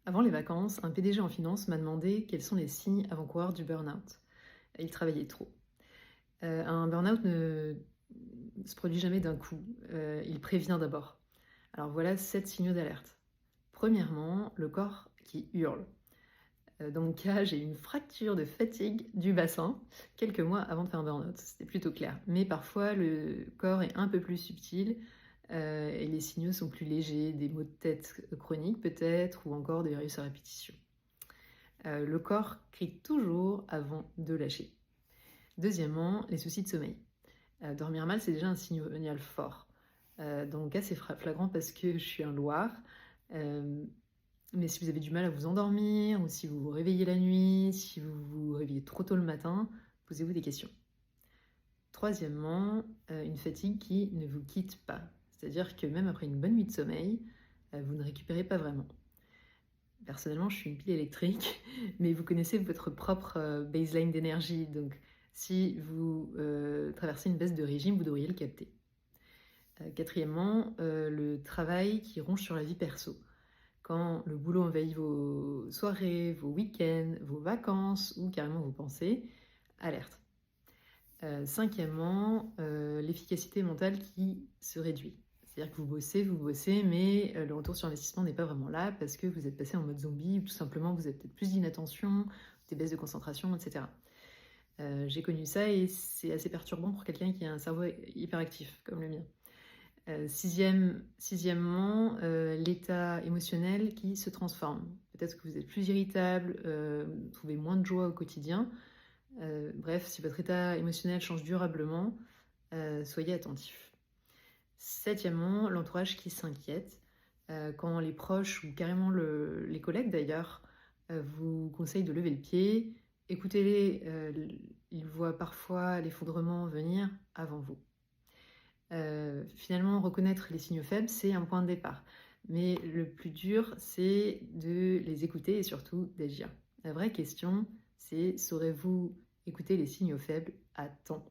Avant les vacances, un PDG en finance m'a demandé quels sont les signes avant-coureurs du burn-out. Il travaillait trop. Un burn-out ne se produit jamais d'un coup, il prévient d'abord. Alors voilà 7 signaux d'alerte. Premièrement, le corps qui hurle. Dans mon cas, j'ai eu une fracture de fatigue du bassin quelques mois avant de faire un burn-out. C'était plutôt clair. Mais parfois, le corps est un peu plus subtil et les signaux sont plus légers, des maux de tête chroniques peut-être, ou encore des virus à répétition. Le corps crie toujours avant de lâcher. Deuxièmement, les soucis de sommeil. Dormir mal, c'est déjà un signal fort. Dans mon cas, c'est flagrant parce que je suis un Loir. Mais si vous avez du mal à vous endormir, ou si vous vous réveillez la nuit, si vous vous réveillez trop tôt le matin, posez-vous des questions. Troisièmement, une fatigue qui ne vous quitte pas. C'est-à-dire que même après une bonne nuit de sommeil, vous ne récupérez pas vraiment. Personnellement, je suis une pile électrique, mais vous connaissez votre propre baseline d'énergie. Donc, si vous traversez une baisse de régime, vous devriez le capter. Quatrièmement, le travail qui ronge sur la vie perso. Quand le boulot envahit vos soirées, vos week-ends, vos vacances ou carrément vos pensées, alerte. Cinquièmement, l'efficacité mentale qui se réduit. C'est-à-dire que vous bossez, mais le retour sur investissement n'est pas vraiment là parce que vous êtes passé en mode zombie ou tout simplement vous avez peut-être plus d'inattention, des baisses de concentration, etc. J'ai connu ça et c'est assez perturbant pour quelqu'un qui a un cerveau hyperactif comme le mien. Sixièmement, l'état émotionnel qui se transforme. Peut-être que vous êtes plus irritable, vous trouvez moins de joie au quotidien. Bref, si votre état émotionnel change durablement, soyez attentif. Septièmement, l'entourage qui s'inquiète. Quand les proches ou carrément les collègues d'ailleurs vous conseillent de lever le pied, écoutez-les, ils voient parfois l'effondrement venir avant vous. Finalement, reconnaître les signaux faibles, c'est un point de départ. Mais le plus dur, c'est de les écouter et surtout d'agir. La vraie question, c'est saurez-vous écouter les signaux faibles à temps?